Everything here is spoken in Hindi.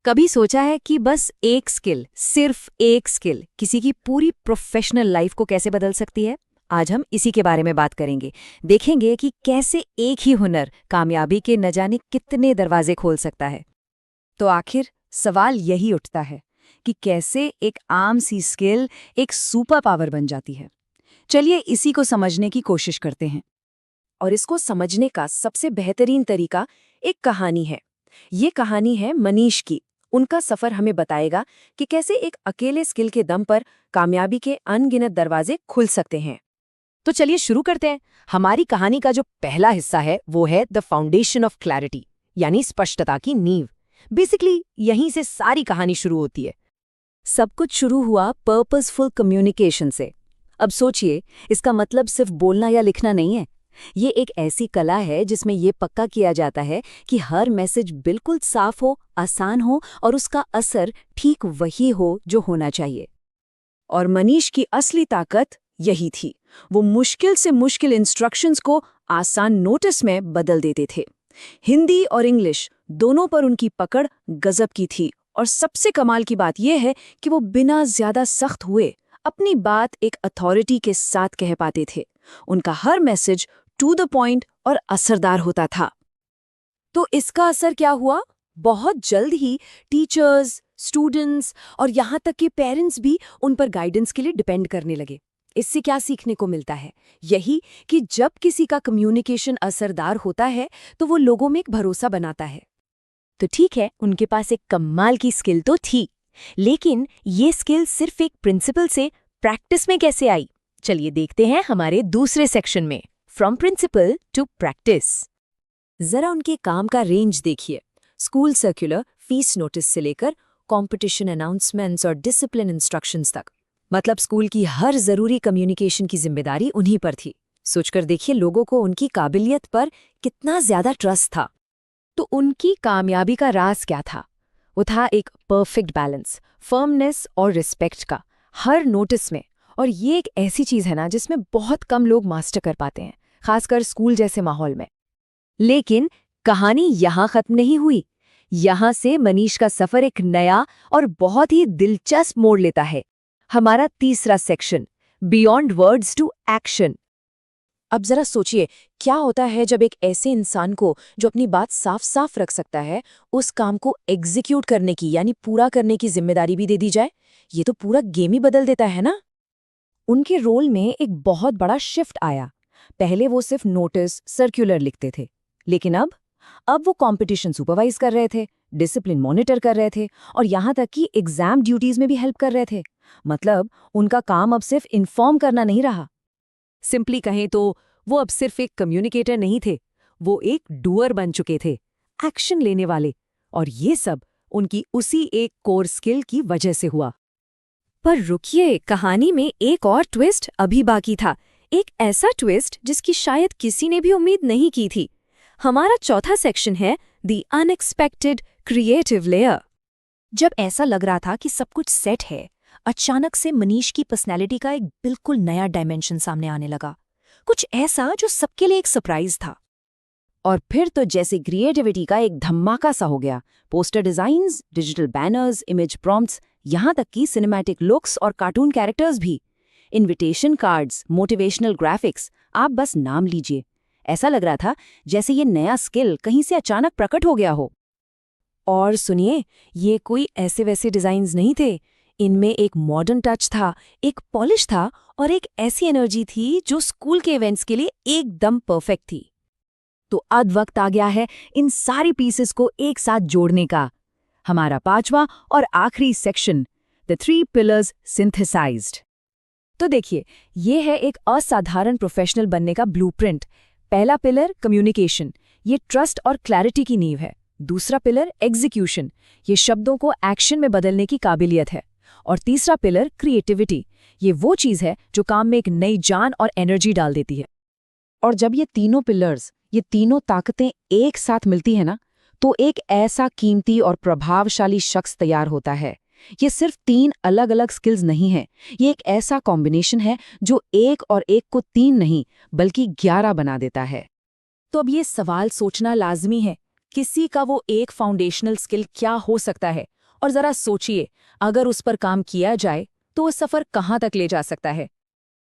कभी सोचा है कि बस एक स्किल, सिर्फ एक स्किल किसी की पूरी प्रोफेशनल लाइफ को कैसे बदल सकती है? आज हम इसी के बारे में बात करेंगे। देखेंगे कि कैसे एक ही हुनर कामयाबी के न जाने कितने दरवाजे खोल सकता है। तो आखिर सवाल यही उठता है कि कैसे एक आम सी स्किल एक सुपर पावर बन जाती है। चलिए इसी को समझने की कोशिश करते हैं। और इसको समझने का सबसे बेहतरीन तरीका एक कहानी है। ये कहानी है मनीष की। उनका सफर हमें बताएगा कि कैसे एक अकेले स्किल के दम पर कामयाबी के अनगिनत दरवाजे खुल सकते हैं। तो चलिए शुरू करते हैं। हमारी कहानी का जो पहला हिस्सा है वो है द फाउंडेशन ऑफ क्लैरिटी, यानी स्पष्टता की नींव। बेसिकली यहीं से सारी कहानी शुरू होती है। सब कुछ शुरू हुआ पर्पसफुल कम्युनिकेशन से। अब सोचिए, इसका मतलब सिर्फ बोलना या लिखना नहीं है। ये एक ऐसी कला है जिसमें ये पक्का किया जाता है कि हर मैसेज बिल्कुल साफ हो, आसान हो और उसका असर ठीक वही हो जो होना चाहिए। और मनीष की असली ताकत यही थी। वो मुश्किल से मुश्किल इंस्ट्रक्शंस को आसान नोटिस में बदल देते थे। हिंदी और इंग्लिश दोनों पर उनकी पकड़ गजब की थी। और सबसे कमाल की बात यह है कि वो बिना ज्यादा सख्त हुए अपनी बात एक अथॉरिटी के साथ कह पाते थे। उनका हर मैसेज टू द पॉइंट और असरदार होता था। तो इसका असर क्या हुआ? बहुत जल्द ही टीचर्स, स्टूडेंट्स और यहाँ तक कि पेरेंट्स भी उन पर गाइडेंस के लिए डिपेंड करने लगे। इससे क्या सीखने को मिलता है? यही कि जब किसी का कम्युनिकेशन असरदार होता है तो वो लोगों में एक भरोसा बनाता है। तो ठीक है, उनके पास एक कमाल की स्किल तो थी, लेकिन ये स्किल सिर्फ एक प्रिंसिपल से प्रैक्टिस में कैसे आई? चलिए देखते हैं हमारे दूसरे सेक्शन में, फ्रॉम प्रिंसिपल टू प्रैक्टिस। जरा उनके काम का रेंज देखिए। स्कूल सर्कुलर, फीस नोटिस से लेकर कंपटीशन अनाउंसमेंट्स और डिसिप्लिन इंस्ट्रक्शंस तक। मतलब स्कूल की हर जरूरी कम्युनिकेशन की जिम्मेदारी उन्हीं पर थी। सोचकर देखिए, लोगों को उनकी काबिलियत पर कितना ज्यादा ट्रस्ट था। तो उनकी कामयाबी का राज क्या था? वो था एक परफेक्ट बैलेंस, फर्मनेस और रिस्पेक्ट का हर नोटिस में। और ये एक ऐसी चीज है ना जिसमें बहुत कम लोग मास्टर कर पाते हैं, खासकर स्कूल जैसे माहौल में। लेकिन कहानी यहाँ खत्म नहीं हुई। यहाँ से मनीष का सफर एक नया और बहुत ही दिलचस्प मोड़ लेता है। हमारा तीसरा section, beyond words to action. अब जरा सोचिए, क्या होता है जब एक ऐसे इंसान को जो अपनी बात साफ साफ रख सकता है, उस काम को एग्जीक्यूट करने की यानी पूरा करने की जिम्मेदारी भी दे दी जाए। ये तो पूरा गेम ही बदल देता है ना। उनके रोल में एक बहुत बड़ा शिफ्ट आया। पहले वो सिर्फ नोटिस, सर्कुलर लिखते थे, लेकिन अब वो कंपटीशन सुपरवाइज कर रहे थे, डिसिप्लिन मॉनिटर कर रहे थे और यहाँ तक कि एग्जाम ड्यूटीज में भी हेल्प कर रहे थे। मतलब उनका काम अब सिर्फ इन्फॉर्म करना नहीं रहा। सिंपली कहें तो वो अब सिर्फ एक कम्युनिकेटर नहीं थे, वो एक डूअर बन चुके थे, एक्शन लेने वाले। और ये सब उनकी उसी एक कोर स्किल की वजह से हुआ। पर रुकिए, कहानी में एक और ट्विस्ट अभी बाकी था। एक ऐसा ट्विस्ट जिसकी शायद किसी ने भी उम्मीद नहीं की थी। हमारा चौथा सेक्शन है द अनएक्सपेक्टेड क्रिएटिव लेयर। जब ऐसा लग रहा था कि सब कुछ सेट है, अचानक से मनीष की पर्सनैलिटी का एक बिल्कुल नया डायमेंशन सामने आने लगा। कुछ ऐसा जो सबके लिए एक सरप्राइज था। और फिर तो जैसे क्रिएटिविटी का एक धमाका सा हो गया। Poster designs, digital banners, image prompts, यहाँ तक कि सिनेमैटिक लुक्स और कार्टून कैरेक्टर्स भी। इनविटेशन कार्ड्स, मोटिवेशनल ग्राफिक्स, आप बस नाम लीजिए। ऐसा लग रहा था जैसे ये नया स्किल कहीं से अचानक प्रकट हो गया हो। और सुनिए, ये कोई ऐसे वैसे डिजाइन्स नहीं थे। इनमें एक मॉडर्न टच था, एक पॉलिश था और एक ऐसी एनर्जी थी जो स्कूल के इवेंट्स के लिए एकदम परफेक्ट थी। तो अब वक्त आ गया है इन सारी पीसेस को एक साथ जोड़ने का। हमारा पांचवा और आखिरी सेक्शन, द 3 पिलर्स सिंथेसाइज्ड। तो देखिए, ये है एक असाधारण प्रोफेशनल बनने का ब्लूप्रिंट। पहला पिलर कम्युनिकेशन, ये ट्रस्ट और क्लैरिटी की नींव है। दूसरा पिलर एग्जीक्यूशन, ये शब्दों को एक्शन में बदलने की काबिलियत है। और तीसरा पिलर क्रिएटिविटी, ये वो चीज है जो काम में एक नई जान और एनर्जी डाल देती है। और जब ये तीनों पिलर्स, ये तीनों ताकतें एक साथ मिलती है ना, तो एक ऐसा कीमती और प्रभावशाली शख्स तैयार होता है। ये सिर्फ 3 अलग अलग स्किल्स नहीं है, ये एक ऐसा कॉम्बिनेशन है जो एक और एक को 3 नहीं बल्कि 11 बना देता है। तो अब ये सवाल सोचना लाजमी है, किसी का वो एक फाउंडेशनल स्किल क्या हो सकता है और जरा सोचिए, अगर उस पर काम किया जाए तो वो सफर कहाँ तक ले जा सकता है।